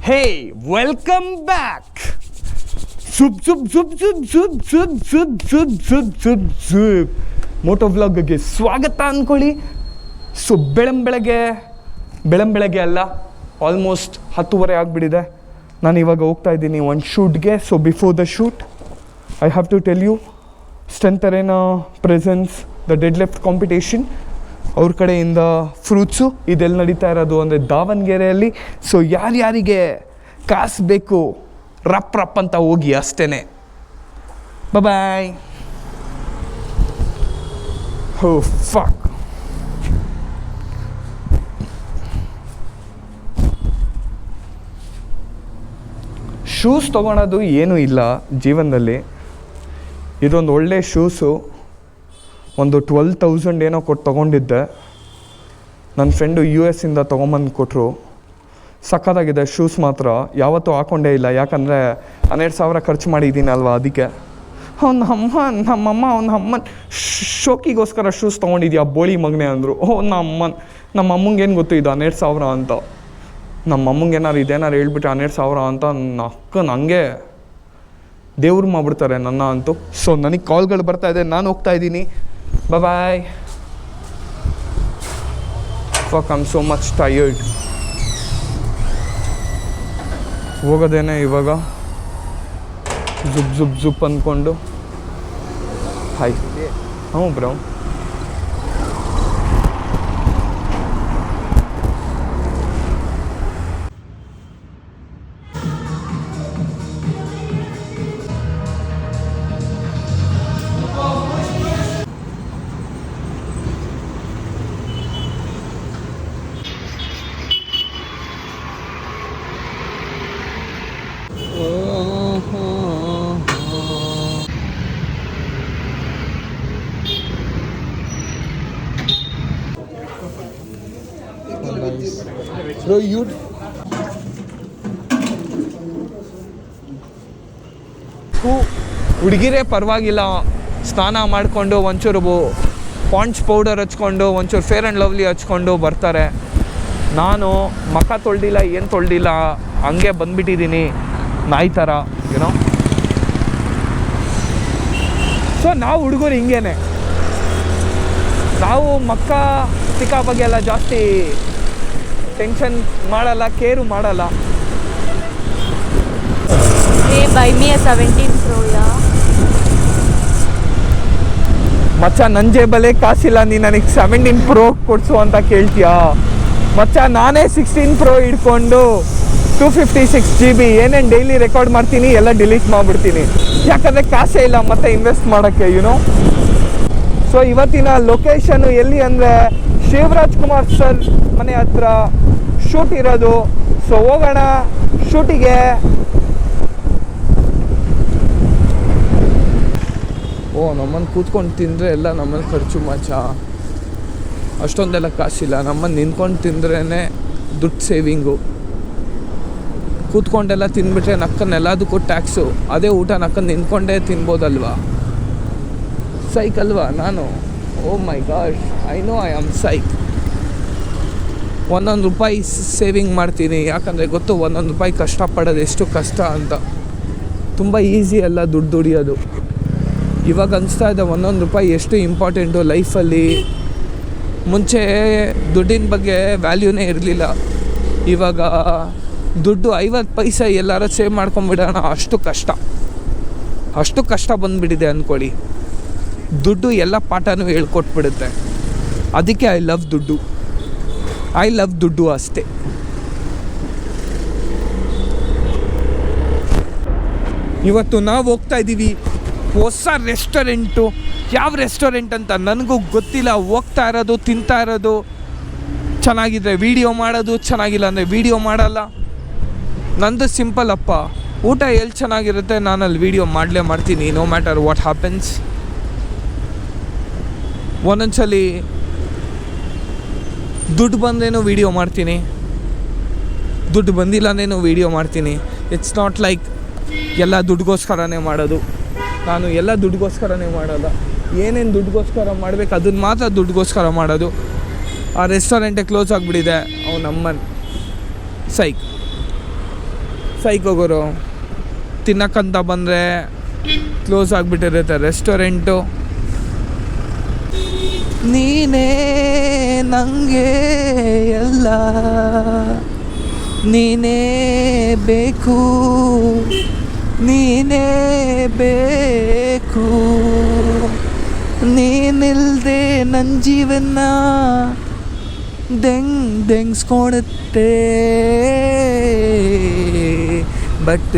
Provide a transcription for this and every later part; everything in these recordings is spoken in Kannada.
Hey, welcome back. ಮೋಟೋ ವ್ಲಾಗ್ಗೆ ಸ್ವಾಗತ ಅಂದ್ಕೊಳ್ಳಿ. ಸೊ ಬೆಳಗ್ಗೆ ಅಲ್ಲ, ಆಲ್ಮೋಸ್ಟ್ 10:30 ಆಗಿಬಿಟ್ಟಿದೆ. ನಾನು ಇವಾಗ ಹೋಗ್ತಾ ಇದ್ದೀನಿ ಒಂದು ಶೂಟ್ಗೆ. So before the shoot I have to tell you, strength arena presents the deadlift competition ಅವ್ರ ಕಡೆಯಿಂದ ಫ್ರೂಟ್ಸು ಇದೆಲ್ಲ ನಡೀತಾ ಇರೋದು ಅಂದರೆ ದಾವಣಗೆರೆಯಲ್ಲಿ. ಸೊ ಯಾರ್ಯಾರಿಗೆ ಕಾಸು ಬೇಕು ರಪ್ ಅಂತ ಹೋಗಿ ಅಷ್ಟೇ. ಬಾಯ್. ಹೋ ಫಕ್. ಶೂಸ್ ತೊಗೊಳೋದು ಏನೂ ಇಲ್ಲ ಜೀವನದಲ್ಲಿ. ಇದೊಂದು ಒಳ್ಳೆ ಶೂಸು, ಒಂದು 12,000 ಏನೋ ಕೊಟ್ಟು ತೊಗೊಂಡಿದ್ದೆ. ನನ್ನ ಫ್ರೆಂಡು US ಇಂದ ತೊಗೊಂಬಂದು ಕೊಟ್ಟರು. ಸಖತ್ತಾಗಿದೆ ಶೂಸ್ ಮಾತ್ರ. ಯಾವತ್ತೂ ಹಾಕ್ಕೊಂಡೇ ಇಲ್ಲ, ಯಾಕಂದರೆ 12,000 ಖರ್ಚು ಮಾಡಿದ್ದೀನಲ್ವ ಅದಕ್ಕೆ. ನಮ್ಮಮ್ಮ ಅಮ್ಮನ ಶೋಕಿಗೋಸ್ಕರ ಶೂಸ್ ತೊಗೊಂಡಿದ್ಯಾ ಬೋಳಿ ಮಗನೆ ಅಂದರು. ನಮ್ಮಮ್ಮಂಗೆ ಏನು ಗೊತ್ತು ಇದು 12,000 ಅಂತ. ನಮ್ಮಮ್ಮಂಗೆ ಇದೇನಾರು ಹೇಳ್ಬಿಟ್ರೆ 12,000 ಅಂತ ನನಗೆ ದೇವ್ರು ಮಾಡಿಬಿಡ್ತಾರೆ ನನ್ನ ಅಂತೂ. ಸೊ ನನಗೆ ಕಾಲ್ಗಳು ಬರ್ತಾಯಿದೆ, ನಾನು ಹೋಗ್ತಾ ಇದ್ದೀನಿ. Bye. Fuck, I am so much tired. ಹೋಗೋದೇನೆ ಇವಾಗ ಜುಪ್ ಅಂದ್ಕೊಂಡು. ಹಾಯ್. ಹ್ಞೂ ಬ್ರೋ. Bro, you ಹುಡುಗಿರೇ ಪರವಾಗಿಲ್ಲ, ಸ್ನಾನ ಮಾಡಿಕೊಂಡು ಒಂಚೂರು ಪಾಂಡ್ಸ್ ಪೌಡರ್ ಹಚ್ಕೊಂಡು ಒಂಚೂರು ಫೇರ್ ಆ್ಯಂಡ್ ಲವ್ಲಿ ಹಚ್ಕೊಂಡು ಬರ್ತಾರೆ. ನಾನು ಮುಖ ತೊಳ್ದಿಲ್ಲ, ಏನು ತೊಳ್ದಿಲ್ಲ, ಹಂಗೆ ಬಂದುಬಿಟ್ಟಿದ್ದೀನಿ ನಾಯಿ ಥರ, ಏನೋ. ಸೊ ನಾವು ಹುಡುಗರು ಹಿಂಗೇನೆ, ನಾವು ಮಕ್ಕ ಚಿಕ್ಕ ಬಗ್ಗೆ ಎಲ್ಲ ಜಾಸ್ತಿ ಟೆನ್ಷನ್ ಮಾಡಲ್ಲ, ಕೇರು ಮಾಡಲ್ಲ. buy me a 17 Pro, yeah. ಮಚ್ಚ ನನ್ನ ಜೇಬಲ್ಲೇ ಕಾಸಿಲ್ಲ, ನೀನು ನನಗೆ 17 Pro ಕೊಡಿಸು ಅಂತ ಕೇಳ್ತೀಯಾ? ಮಚ್ಚ ನಾನೇ 16 Pro ಇಟ್ಕೊಂಡು 256 GB ಏನೇನು ಡೈಲಿ ರೆಕಾರ್ಡ್ ಮಾಡ್ತೀನಿ ಎಲ್ಲ ಡಿಲೀಟ್ ಮಾಡಿಬಿಡ್ತೀನಿ, ಯಾಕಂದರೆ ಕಾಸೇ ಇಲ್ಲ ಮತ್ತೆ ಇನ್ವೆಸ್ಟ್ ಮಾಡೋಕ್ಕೆ, ಯುನೋ. ಸೊ ಇವತ್ತಿನ ಲೊಕೇಶನು ಎಲ್ಲಿ ಅಂದರೆ ಶಿವರಾಜ್ ಕುಮಾರ್ ಸರ್ ಮನೆ ಹತ್ರ ಶೂಟ್ ಇರೋದು. ಸೊ ಹೋಗೋಣ ಶೂಟಿಗೆ. ನಮ್ಮನ್ನು ಕೂತ್ಕೊಂಡು ತಿಂದರೆ ಎಲ್ಲ ನಮ್ಮನ್ನು ಖರ್ಚು ಮಚ್ಚ, ಅಷ್ಟೊಂದೆಲ್ಲ ಕಾಸಿಲ್ಲ. ನಮ್ಮನ್ನು ನಿಂತ್ಕೊಂಡು ತಿಂದ್ರೇ ದುಡ್ಡು ಸೇವಿಂಗು. ಕೂತ್ಕೊಂಡೆಲ್ಲ ತಿಂದ್ಬಿಟ್ರೆ ನಕ್ಕನ್ನೆಲ್ಲದಕ್ಕೂ ಟ್ಯಾಕ್ಸು. ಅದೇ ಊಟ ನಕ್ಕನ್ನು ನಿಂತ್ಕೊಂಡೇ ತಿನ್ಬೋದಲ್ವಾ? ಸೈಕ್ ಅಲ್ವಾ ನಾನು? Oh my god, I know I am psych. 1 ರೂಪಾಯಿ ಸೇವಿಂಗ್ ಮಾಡ್ತೀನಿ, ಯಾಕಂದರೆ ಗೊತ್ತು 1 ರೂಪಾಯಿ ಕಷ್ಟಪಡೋದು ಎಷ್ಟು ಕಷ್ಟ ಅಂತ. ತುಂಬ ಈಸಿ ಅಲ್ಲ ದುಡ್ಡು ದುಡಿಯೋದು. ಇವಾಗ ಅನಿಸ್ತಾ ಇದೆ 1 ರೂಪಾಯಿ ಎಷ್ಟು ಇಂಪಾರ್ಟೆಂಟು ಲೈಫಲ್ಲಿ. ಮುಂಚೆ ದುಡ್ಡಿನ ಬಗ್ಗೆ ವ್ಯಾಲ್ಯೂನೇ ಇರಲಿಲ್ಲ. ಇವಾಗ ದುಡ್ಡು 50 ಪೈಸೆ ಎಲ್ಲಾರು ಸೇವ್ ಮಾಡ್ಕೊಂಬಿಡೋಣ, ಅಷ್ಟು ಕಷ್ಟ ಬಂದುಬಿಟ್ಟಿದೆ ಅಂದ್ಕೊಳ್ಳಿ. ದುಡ್ಡು ಎಲ್ಲ ಪಾಠನೂ ಹೇಳ್ಕೊಟ್ಬಿಡುತ್ತೆ. ಅದಕ್ಕೆ ಐ ಲವ್ ದುಡ್ಡು ಅಷ್ಟೇ. ಇವತ್ತು ನಾವು ಹೋಗ್ತಾ ಇದ್ದೀವಿ ಹೊಸ ರೆಸ್ಟೋರೆಂಟು. ಯಾವ ರೆಸ್ಟೋರೆಂಟ್ ಅಂತ ನನಗೂ ಗೊತ್ತಿಲ್ಲ. ಹೋಗ್ತಾ ಇರೋದು, ತಿಂತಾ ಇರೋದು, ಚೆನ್ನಾಗಿದ್ರೆ ವೀಡಿಯೋ ಮಾಡೋದು, ಚೆನ್ನಾಗಿಲ್ಲ ಅಂದರೆ ವೀಡಿಯೋ ಮಾಡಲ್ಲ. ನಂದು ಸಿಂಪಲ್ ಅಪ್ಪ, ಊಟ ಎಲ್ಲಿ ಚೆನ್ನಾಗಿರುತ್ತೆ ನಾನಲ್ಲಿ ವೀಡಿಯೋ ಮಾಡ್ತೀನಿ, ನೋ ಮ್ಯಾಟರ್ ವಾಟ್ ಹ್ಯಾಪನ್ಸ್. ಒಂದೊಂದ್ಸಲಿ ದುಡ್ಡು ಬಂದೇನೋ ವೀಡಿಯೋ ಮಾಡ್ತೀನಿ, ದುಡ್ಡು ಬಂದಿಲ್ಲನೇನೋ ವೀಡಿಯೋ ಮಾಡ್ತೀನಿ. ಇಟ್ಸ್ ನಾಟ್ ಲೈಕ್ ಎಲ್ಲ ದುಡ್ಡುಗೋಸ್ಕರನೇ ಮಾಡೋದು. ನಾನು ಎಲ್ಲ ದುಡ್ಡುಗೋಸ್ಕರನೇ ಮಾಡೋಲ್ಲ. ಏನೇನು ದುಡ್ಡುಗೋಸ್ಕರ ಮಾಡಬೇಕು ಅದನ್ನು ಮಾತ್ರ ದುಡ್ಡುಗೋಸ್ಕರ ಮಾಡೋದು. ಆ ರೆಸ್ಟೋರೆಂಟೇ ಕ್ಲೋಸ್ ಆಗಿಬಿಟ್ಟಿದೆ. ನಮ್ಮನ್ ಸೈಕ್. ಸೈಕೋಗೋರು ತಿನ್ನಕ್ಕಂತ ಬಂದರೆ ಕ್ಲೋಸ್ ಆಗಿಬಿಟ್ಟಿರುತ್ತೆ ರೆಸ್ಟೋರೆಂಟು. ನೀನೇ ನನಗೆ ಎಲ್ಲ, ನೀನೇ ಬೇಕು, ನೀನೇ ಬೇಕು, ನೀನಿಲ್ಲದೆ ನನ್ನ ಜೀವನ ದೆಂಗ್ಸ್ಕೊಳುತ್ತೆ. ಬಟ್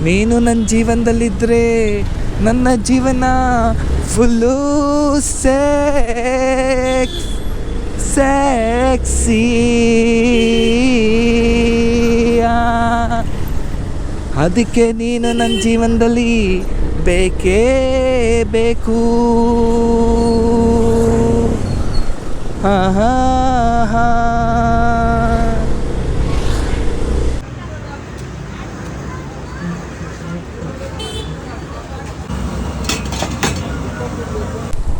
ನೀನು ನನ್ನ ಜೀವನದಲ್ಲಿದ್ದರೆ ನನ್ನ ಜೀವನ ಫುಲ್ಲು ಸೆಕ್ಸಿ. ಅದಕ್ಕೆ ನೀನು ನನ್ನ ಜೀವನದಲ್ಲಿ ಬೇಕೇ ಬೇಕು. ಹಾಂ ಹಾಂ ಹಾಂ.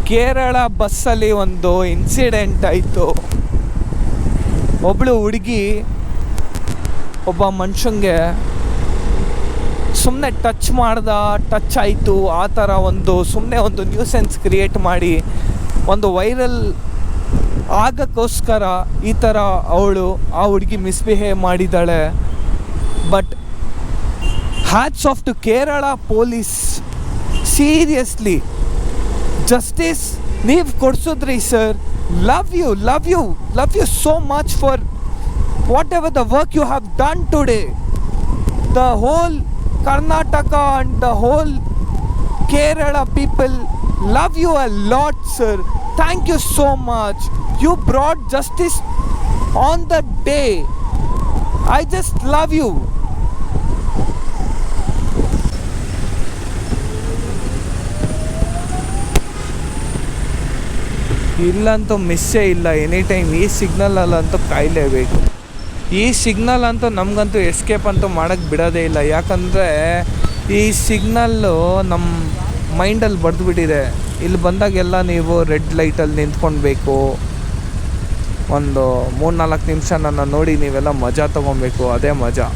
ಕೇರಳ ಬಸ್ಸಲ್ಲಿ ಒಂದು ಇನ್ಸಿಡೆಂಟ್ ಆಯಿತು. ಒಬ್ಬಳು ಹುಡುಗಿ ಒಬ್ಬ ಮನುಷ್ಯಂಗೆ ಸುಮ್ಮನೆ ಟಚ್ ಆಯಿತು. ಆ ಥರ ಸುಮ್ಮನೆ ಒಂದು ನ್ಯೂಸೆನ್ಸ್ ಕ್ರಿಯೇಟ್ ಮಾಡಿ ಒಂದು ವೈರಲ್ ಆಗಕ್ಕೋಸ್ಕರ ಈ ಥರ ಆ ಹುಡುಗಿ ಮಿಸ್ಬಿಹೇವ್ ಮಾಡಿದ್ದಾಳೆ. But hats off to Kerala police. Seriously justice ನೀವು ಕೊಡಿಸಿದ್ರಿ sir. Love you so much for whatever the work you have done today. The whole Karnataka and the whole Kerala people love you a lot, sir. Thank you so much. You brought justice on the day. I just love you. ಇಲ್ಲಂತೂ ಮಿಸ್ಸೇ ಇಲ್ಲ. ಎನಿ ಟೈಮ್ ಈ ಸಿಗ್ನಲಲ್ಲಂತೂ ಕಾಯಲೇಬೇಕು. ಈ ಸಿಗ್ನಲ್ ಅಂತೂ ನಮಗಂತೂ ಎಸ್ಕೇಪ್ ಅಂತೂ ಮಾಡೋಕ್ಕೆ ಬಿಡೋದೇ ಇಲ್ಲ. ಯಾಕಂದರೆ ಈ ಸಿಗ್ನಲ್ಲು ನಮ್ಮ ಮೈಂಡಲ್ಲಿ ಬಡ್ದುಬಿಟ್ಟಿದೆ. ಇಲ್ಲಿ ಬಂದಾಗೆಲ್ಲ ನೀವು ರೆಡ್ ಲೈಟಲ್ಲಿ ನಿಂತ್ಕೊಳ್ಬೇಕು. ಒಂದು 3-4 ನಿಮಿಷ ನನ್ನ ನೋಡಿ ನೀವೆಲ್ಲ ಮಜಾ ತೊಗೊಬೇಕು. ಅದೇ ಮಜಾ.